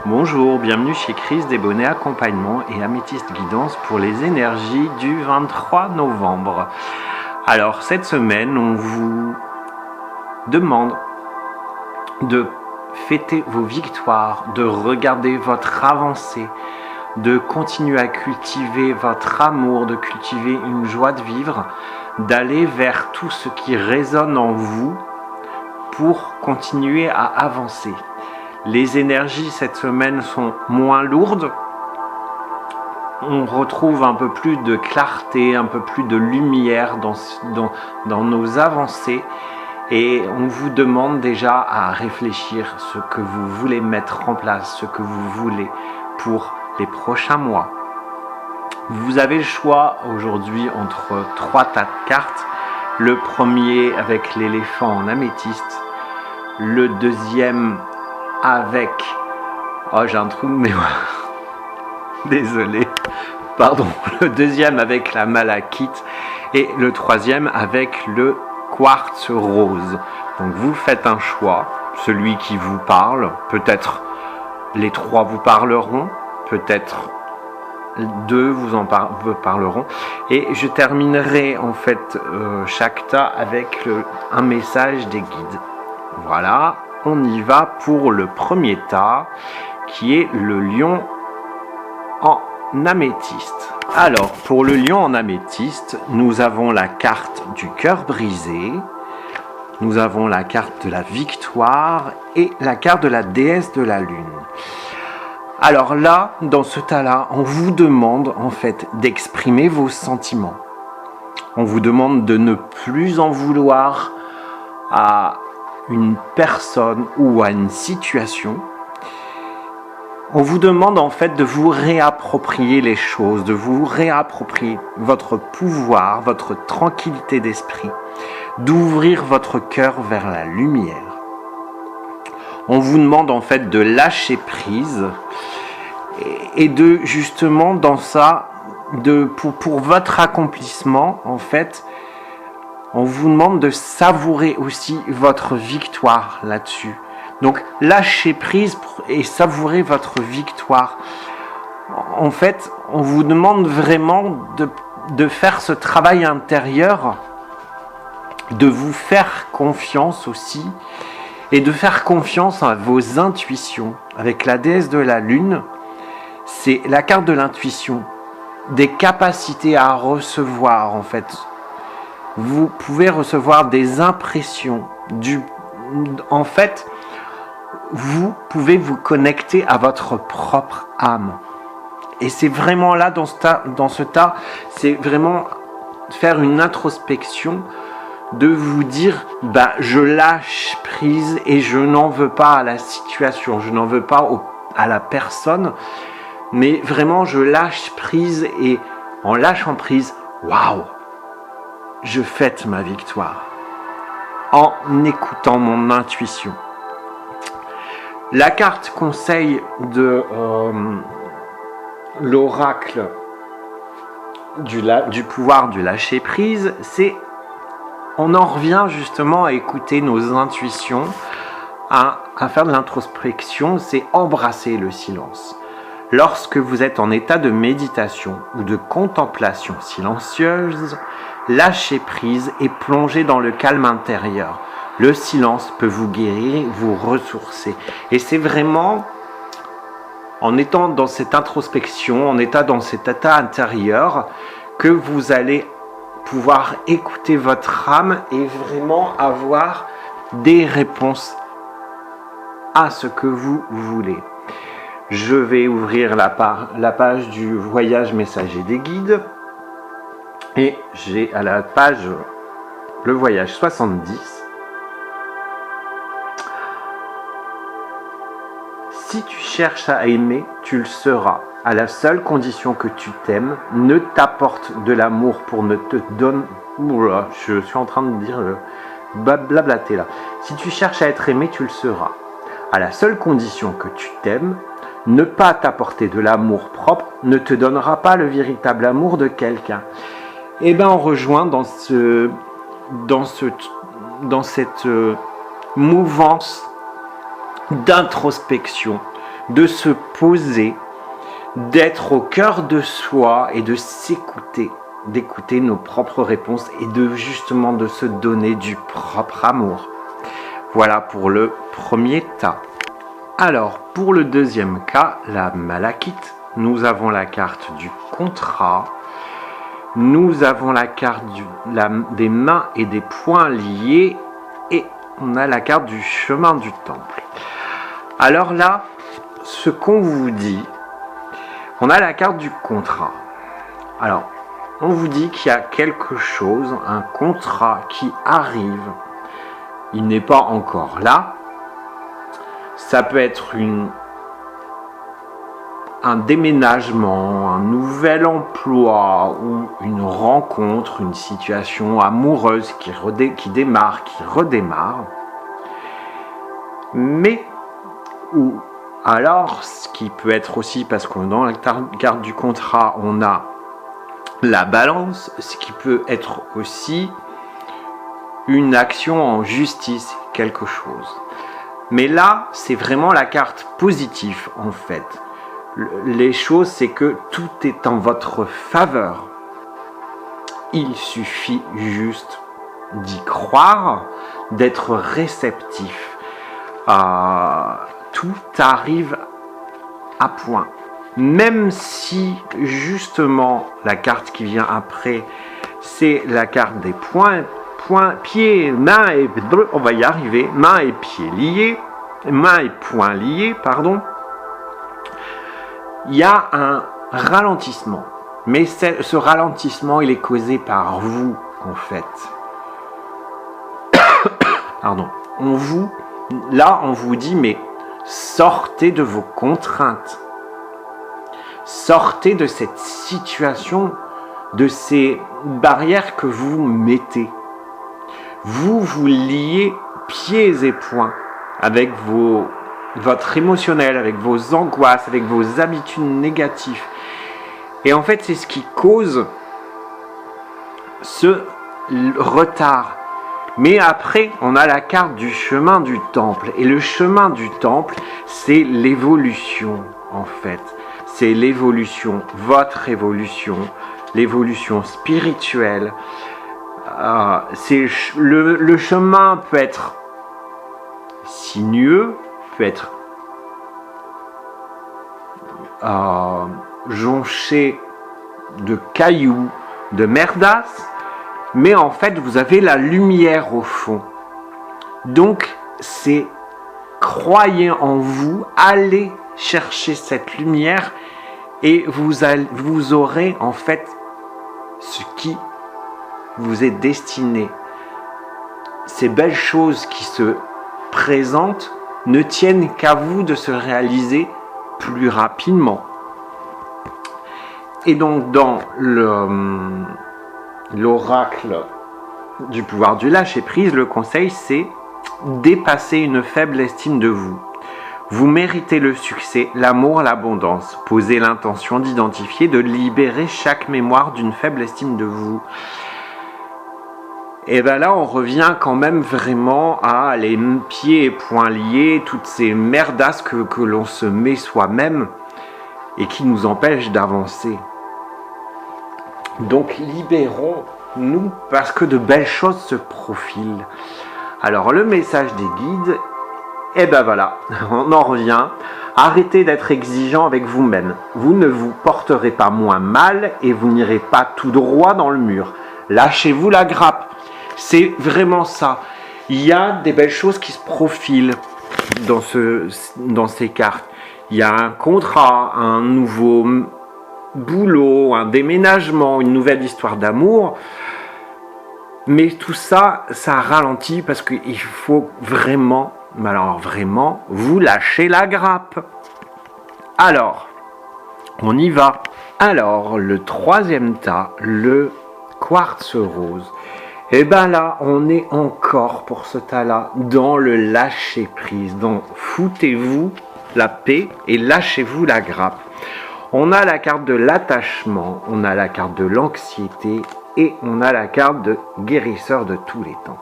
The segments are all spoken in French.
Bonjour, bienvenue chez Chris Desbonnets Accompagnement et Améthyste Guidance pour les énergies du 23 novembre. Alors cette semaine, on vous demande de fêter vos victoires, de regarder votre avancée, de continuer à cultiver votre amour, de cultiver une joie de vivre, d'aller vers tout ce qui résonne en vous pour continuer à avancer. Les énergies cette semaine sont moins lourdes. On retrouve un peu plus de clarté, un peu plus de lumière dans nos avancées. Et on vous demande déjà à réfléchir ce que vous voulez mettre en place, ce que vous voulez pour les prochains mois. Vous avez le choix aujourd'hui entre 3 tas de cartes. Le premier avec l'éléphant en améthyste. Le deuxième avec... Oh, j'ai un trou de mémoire. Désolé. Pardon. Le deuxième avec la malachite. Et le troisième avec le quartz rose. Donc vous faites un choix. Celui qui vous parle. Peut-être les 3 vous parleront. Peut-être 2 vous en parleront. Et je terminerai en fait chaque tas avec un message des guides. Voilà. On y va pour le premier tas, qui est le lion en améthyste. Alors, pour le lion en améthyste, nous avons la carte du cœur brisé, nous avons la carte de la victoire et la carte de la déesse de la lune. Alors là, dans ce tas-là, on vous demande en fait d'exprimer vos sentiments. On vous demande de ne plus en vouloir à une personne ou à une situation. On vous demande en fait de vous réapproprier les choses, de vous réapproprier votre pouvoir, votre tranquillité d'esprit, d'ouvrir votre cœur vers la lumière. On vous demande en fait de lâcher prise et de justement dans ça, pour votre accomplissement en fait, on vous demande de savourer aussi votre victoire là-dessus. Donc, lâchez prise et savourez votre victoire. En fait, on vous demande vraiment de faire ce travail intérieur, de vous faire confiance aussi, et de faire confiance à vos intuitions. Avec la déesse de la lune, c'est la carte de l'intuition, des capacités à recevoir en fait. Vous pouvez recevoir des impressions. En fait, vous pouvez vous connecter à votre propre âme. Et c'est vraiment là, dans ce tas, c'est vraiment faire une introspection, de vous dire, je lâche prise et je n'en veux pas à la situation, je n'en veux pas à la personne, mais vraiment je lâche prise et en lâchant prise, waouh! Je fête ma victoire en écoutant mon intuition. La carte conseil de l'oracle du pouvoir du lâcher prise, c'est on en revient justement à écouter nos intuitions, à faire de l'introspection, c'est embrasser le silence. Lorsque vous êtes en état de méditation ou de contemplation silencieuse, lâchez prise et plongez dans le calme intérieur. Le silence peut vous guérir, vous ressourcer. Et c'est vraiment en étant dans cette introspection, en étant dans cet état intérieur, que vous allez pouvoir écouter votre âme et vraiment avoir des réponses à ce que vous voulez. Je vais ouvrir la page du voyage messager des guides. Et j'ai à la page le voyage 70. Si tu cherches à aimer, tu le seras. À la seule condition que tu t'aimes, ne t'apporte de l'amour pour ne te donner... Oula, je suis en train de dire blablater là. Si tu cherches à être aimé, tu le seras. À la seule condition que tu t'aimes, ne pas t'apporter de l'amour propre ne te donnera pas le véritable amour de quelqu'un. Et bien on rejoint dans cette mouvance d'introspection, de se poser, d'être au cœur de soi et de s'écouter, d'écouter nos propres réponses et de justement de se donner du propre amour. Voilà pour le premier tas. Alors, pour le deuxième cas, la malachite, nous avons la carte du contrat, nous avons la carte des mains et des poings liés et on a la carte du chemin du temple. Alors là, ce qu'on vous dit, on a la carte du contrat. Alors, on vous dit qu'il y a quelque chose, un contrat qui arrive. Il n'est pas encore là. Ça peut être un déménagement, un nouvel emploi ou une rencontre, une situation amoureuse qui démarre, qui redémarre. Mais, ou alors, ce qui peut être aussi, parce que dans la carte du contrat, on a la balance, ce qui peut être aussi une action en justice, quelque chose. Mais là, c'est vraiment la carte positive, en fait. Les choses, c'est que tout est en votre faveur. Il suffit juste d'y croire, d'être réceptif. Tout arrive à point. Même si, justement, la carte qui vient après, c'est la carte des poings, pieds, mains et... On va y arriver. Mains et pieds liés. Mains et poings liés, pardon. Il y a un ralentissement. Mais ce ralentissement, il est causé par vous, en fait. Pardon. On vous dit, mais sortez de vos contraintes. Sortez de cette situation, de ces barrières que vous mettez. Vous vous liez pieds et poings avec votre émotionnel, avec vos angoisses, avec vos habitudes négatives. Et en fait, c'est ce qui cause ce retard. Mais après, on a la carte du chemin du temple. Et le chemin du temple, c'est l'évolution, en fait. C'est l'évolution, votre évolution, l'évolution spirituelle. Le chemin peut être sinueux, peut être jonché de cailloux, de merdasses, mais en fait vous avez la lumière au fond. Donc c'est croyez en vous, allez chercher cette lumière et vous aurez en fait ce qui vous est destiné. Ces belles choses qui se présentent ne tiennent qu'à vous de se réaliser plus rapidement. Et donc dans l'oracle du pouvoir du lâcher-prise, le conseil c'est dépasser une faible estime de vous. Vous méritez le succès, l'amour, l'abondance. Posez l'intention d'identifier, de libérer chaque mémoire d'une faible estime de vous. Et bien là, on revient quand même vraiment à les pieds et poings liés, toutes ces merdasses que l'on se met soi-même et qui nous empêchent d'avancer. Donc libérons-nous parce que de belles choses se profilent. Alors le message des guides, et ben voilà, on en revient. Arrêtez d'être exigeant avec vous-même. Vous ne vous porterez pas moins mal et vous n'irez pas tout droit dans le mur. Lâchez-vous la grappe. C'est vraiment ça. Il y a des belles choses qui se profilent dans ces cartes. Il y a un contrat, un nouveau boulot, un déménagement, une nouvelle histoire d'amour. Mais tout ça, ça ralentit parce qu'il faut vraiment, vous lâcher la grappe. Alors, on y va. Alors, le troisième tas, le quartz rose. Et bien là, on est encore pour ce tas-là dans le lâcher-prise. Donc, foutez-vous la paix et lâchez-vous la grappe. On a la carte de l'attachement, on a la carte de l'anxiété et on a la carte de guérisseur de tous les temps.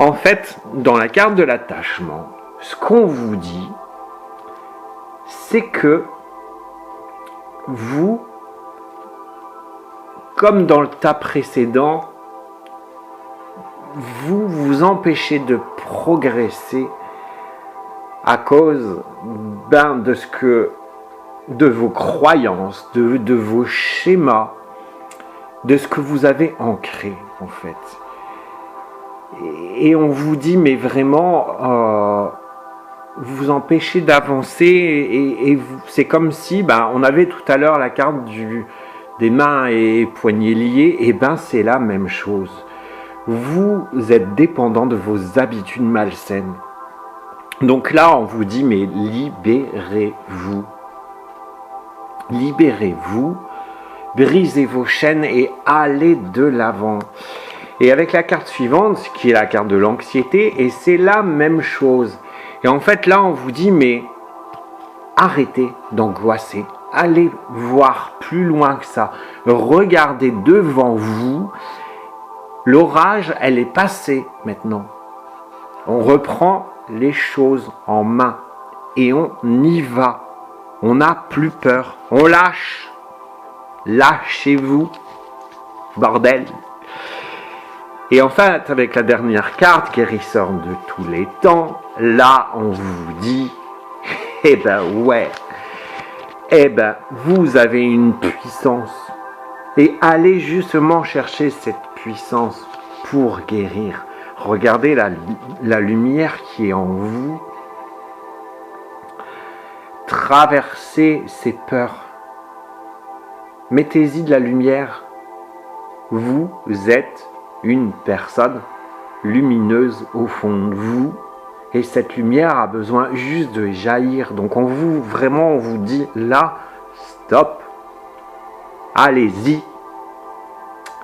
En fait, dans la carte de l'attachement, ce qu'on vous dit, c'est que vous, comme dans le tas précédent, vous vous empêchez de progresser à cause de vos croyances, de vos schémas, de ce que vous avez ancré en fait. Et on vous dit mais vraiment vous vous empêchez d'avancer et c'est comme si on avait tout à l'heure la carte des mains et poignets liés, et c'est la même chose. Vous êtes dépendant de vos habitudes malsaines. Donc là, on vous dit, mais libérez-vous. Libérez-vous, brisez vos chaînes et allez de l'avant. Et avec la carte suivante, qui est la carte de l'anxiété, et c'est la même chose. Et en fait, là, on vous dit, mais arrêtez d'angoisser. Allez voir plus loin que ça. Regardez devant vous. L'orage, elle est passée maintenant. On reprend les choses en main et on y va. On n'a plus peur. On lâche. Lâchez-vous, bordel. Et enfin, avec la dernière carte, guérisseur de tous les temps, là, on vous dit, vous avez une puissance. Et allez justement chercher cette puissance pour guérir. Regardez la lumière qui est en vous. Traversez ces peurs. Mettez-y de la lumière. Vous êtes une personne lumineuse au fond de vous. Et cette lumière a besoin juste de jaillir. Donc on vous dit là, stop. Allez-y.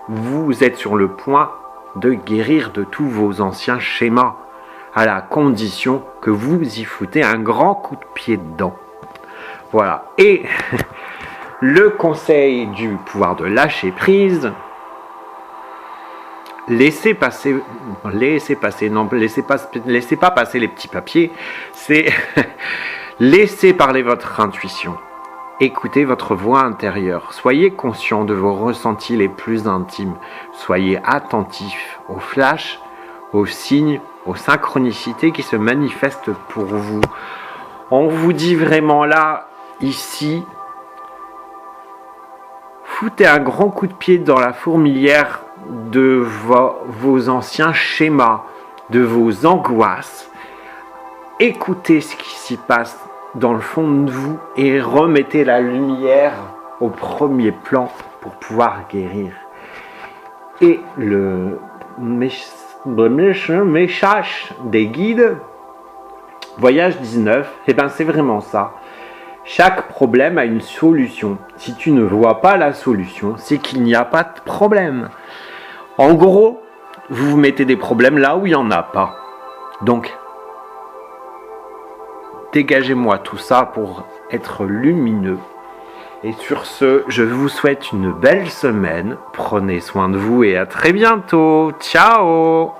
Vous êtes sur le point de guérir de tous vos anciens schémas, à la condition que vous y foutez un grand coup de pied dedans. Voilà. Et le conseil du pouvoir de lâcher prise, laissez pas passer les petits papiers, c'est laissez parler votre intuition. Écoutez votre voix intérieure. Soyez conscient de vos ressentis les plus intimes. Soyez attentif aux flashs, aux signes, aux synchronicités qui se manifestent pour vous. On vous dit vraiment là, ici, foutez un grand coup de pied dans la fourmilière de vos anciens schémas, de vos angoisses. Écoutez ce qui s'y passe dans le fond de vous et remettez la lumière au premier plan pour pouvoir guérir. Et le message des guides, voyage 19, c'est vraiment ça. Chaque problème a une solution. Si tu ne vois pas la solution, c'est qu'il n'y a pas de problème. En gros, vous mettez des problèmes là où il n'y en a pas. Donc, dégagez-moi tout ça pour être lumineux. Et sur ce, je vous souhaite une belle semaine. Prenez soin de vous et à très bientôt. Ciao!